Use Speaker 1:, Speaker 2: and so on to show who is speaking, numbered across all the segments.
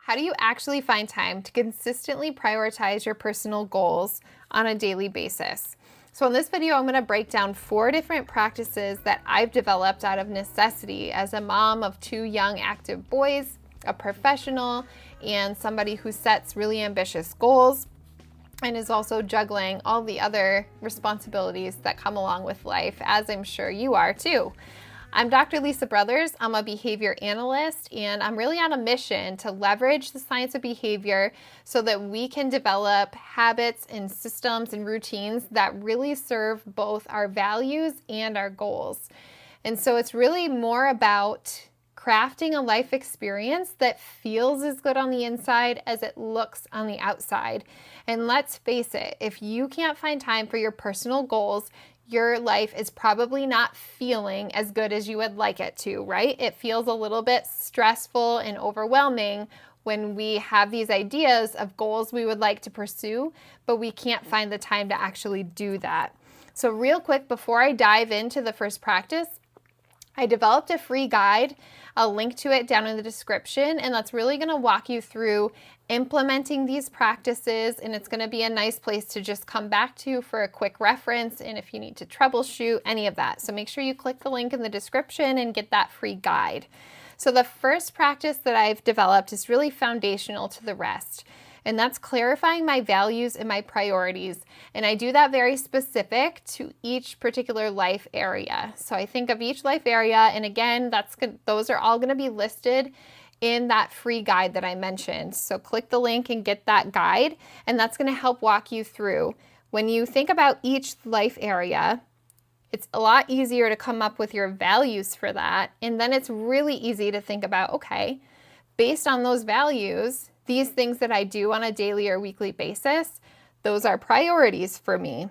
Speaker 1: How do you actually find time to consistently prioritize your personal goals on a daily basis? So in this video, I'm going to break down 4 different practices that I've developed out of necessity as a mom of 2 young active boys, a professional, and somebody who sets really ambitious goals and is also juggling all the other responsibilities that come along with life, as I'm sure you are too. I'm Dr. Lisa Brothers. I'm a behavior analyst, and I'm really on a mission to leverage the science of behavior so that we can develop habits and systems and routines that really serve both our values and our goals. And so it's really more about crafting a life experience that feels as good on the inside as it looks on the outside. And let's face it, if you can't find time for your personal goals, your life is probably not feeling as good as you would like it to, right? It feels a little bit stressful and overwhelming when we have these ideas of goals we would like to pursue, but we can't find the time to actually do that. So real quick, before I dive into the first practice, I developed a free guide. I'll link to it down in the description, and that's really going to walk you through implementing these practices, and it's going to be a nice place to just come back to for a quick reference and if you need to troubleshoot, any of that. So make sure you click the link in the description and get that free guide. So the first practice that I've developed is really foundational to the rest, and that's clarifying my values and my priorities. And I do that very specific to each particular life area. So I think of each life area, and again, those are all going to be listed in that free guide that I mentioned. So click the link and get that guide, and that's going to help walk you through. When you think about each life area, it's a lot easier to come up with your values for that, and then it's really easy to think about, okay, based on those values, these things that I do on a daily or weekly basis, those are priorities for me,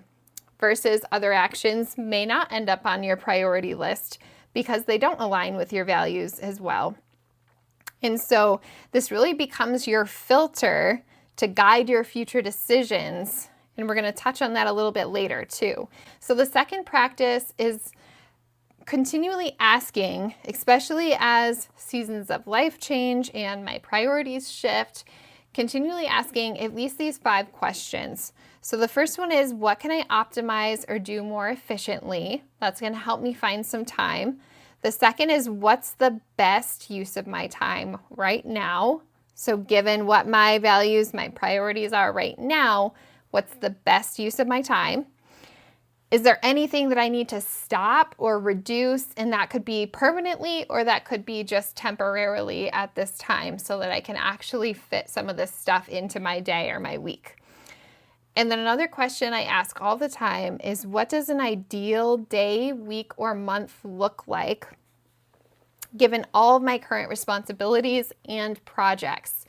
Speaker 1: versus other actions may not end up on your priority list because they don't align with your values as well. And so this really becomes your filter to guide your future decisions. And we're going to touch on that a little bit later too. So the second practice is continually asking, especially as seasons of life change and my priorities shift, continually asking at least these 5 questions. So the first one is, what can I optimize or do more efficiently? That's going to help me find some time. The second is, what's the best use of my time right now? So given what my values, my priorities are right now, what's the best use of my time? Is there anything that I need to stop or reduce? And that could be permanently, or that could be just temporarily at this time so that I can actually fit some of this stuff into my day or my week. And then another question I ask all the time is, what does an ideal day, week, or month look like given all of my current responsibilities and projects?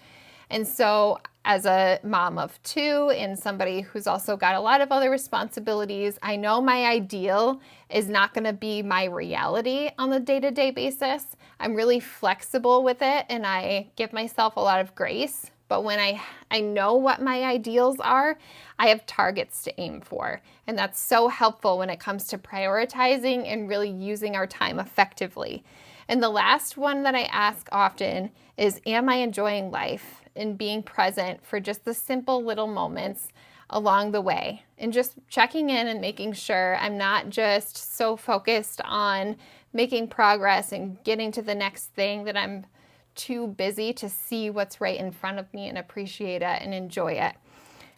Speaker 1: And so as a mom of 2 and somebody who's also got a lot of other responsibilities, I know my ideal is not going to be my reality on the day-to-day basis. I'm really flexible with it, and I give myself a lot of grace. But when I know what my ideals are, I have targets to aim for. And that's so helpful when it comes to prioritizing and really using our time effectively. And the last one that I ask often is, am I enjoying life and being present for just the simple little moments along the way? And just checking in and making sure I'm not just so focused on making progress and getting to the next thing that I'm too busy to see what's right in front of me and appreciate it and enjoy it.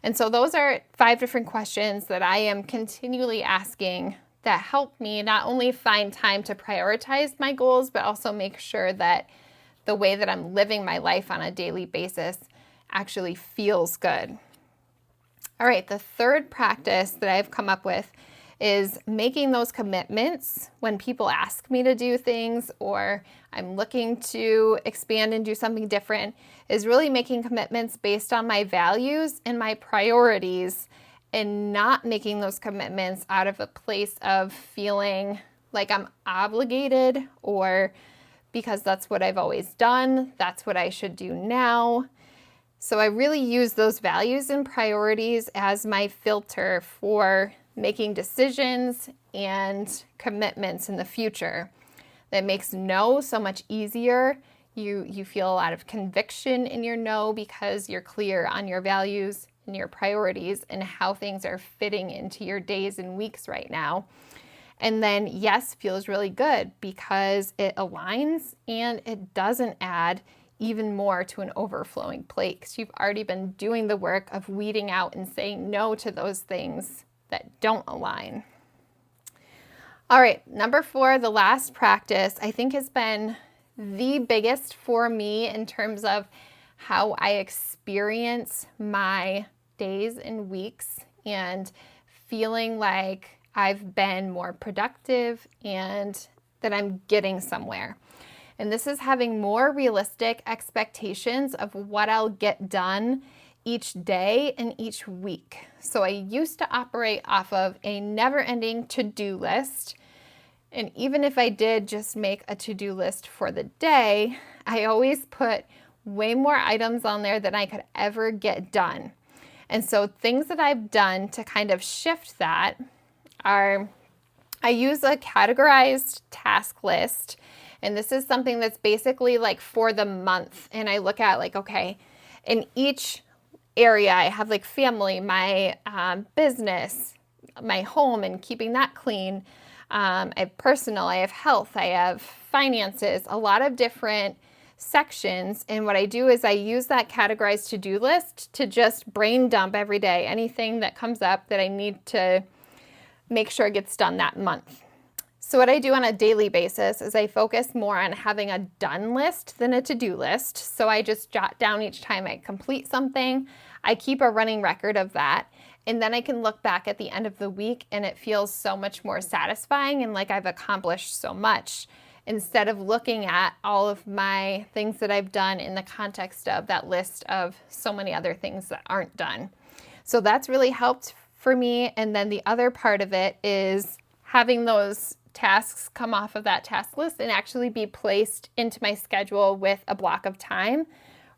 Speaker 1: And so those are 5 different questions that I am continually asking that help me not only find time to prioritize my goals, but also make sure that the way that I'm living my life on a daily basis actually feels good. All right, the third practice that I've come up with is making those commitments when people ask me to do things or I'm looking to expand and do something different, is really making commitments based on my values and my priorities, and not making those commitments out of a place of feeling like I'm obligated or because that's what I've always done, that's what I should do now. So I really use those values and priorities as my filter for making decisions and commitments in the future. That makes no so much easier. You feel a lot of conviction in your no because you're clear on your values and your priorities and how things are fitting into your days and weeks right now. And then yes feels really good because it aligns and it doesn't add even more to an overflowing plate because you've already been doing the work of weeding out and saying no to those things that don't align. All right, number 4, the last practice I think has been the biggest for me in terms of how I experience my days and weeks and feeling like I've been more productive and that I'm getting somewhere. And this is having more realistic expectations of what I'll get done each day and each week. So I used to operate off of a never-ending to-do list. And even if I did just make a to-do list for the day, I always put way more items on there than I could ever get done. And so things that I've done to kind of shift that are, I use a categorized task list. And this is something that's basically like for the month. And I look at like, okay, in each area, I have like family, my business, my home and keeping that clean. I have personal, I have health, I have finances, a lot of different sections. And what I do is I use that categorized to-do list to just brain dump every day, anything that comes up that I need to make sure it gets done that month. So what I do on a daily basis is I focus more on having a done list than a to-do list. So I just jot down each time I complete something. I keep a running record of that. And then I can look back at the end of the week and it feels so much more satisfying and like I've accomplished so much instead of looking at all of my things that I've done in the context of that list of so many other things that aren't done. So that's really helped for me. And then the other part of it is having those tasks come off of that task list and actually be placed into my schedule with a block of time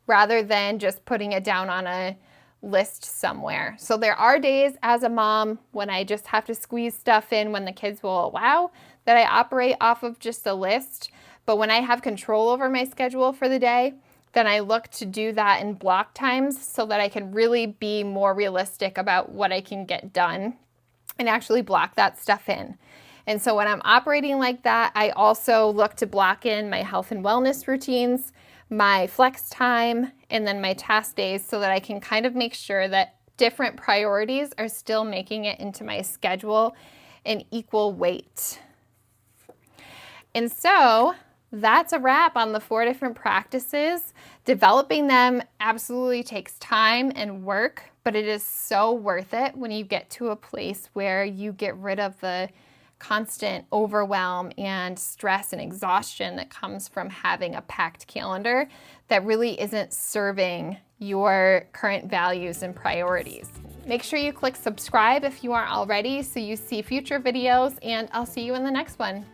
Speaker 1: rather than just putting it down on a list somewhere. So there are days as a mom when I just have to squeeze stuff in when the kids will allow that I operate off of just a list. But when I have control over my schedule for the day, then I look to do that in block times so that I can really be more realistic about what I can get done and actually block that stuff in. And so when I'm operating like that, I also look to block in my health and wellness routines, my flex time, and then my task days so that I can kind of make sure that different priorities are still making it into my schedule in equal weight. And so that's a wrap on the 4 different practices. Developing them absolutely takes time and work, but it is so worth it when you get to a place where you get rid of the constant overwhelm and stress and exhaustion that comes from having a packed calendar that really isn't serving your current values and priorities. Make sure you click subscribe if you aren't already so you see future videos, and I'll see you in the next one.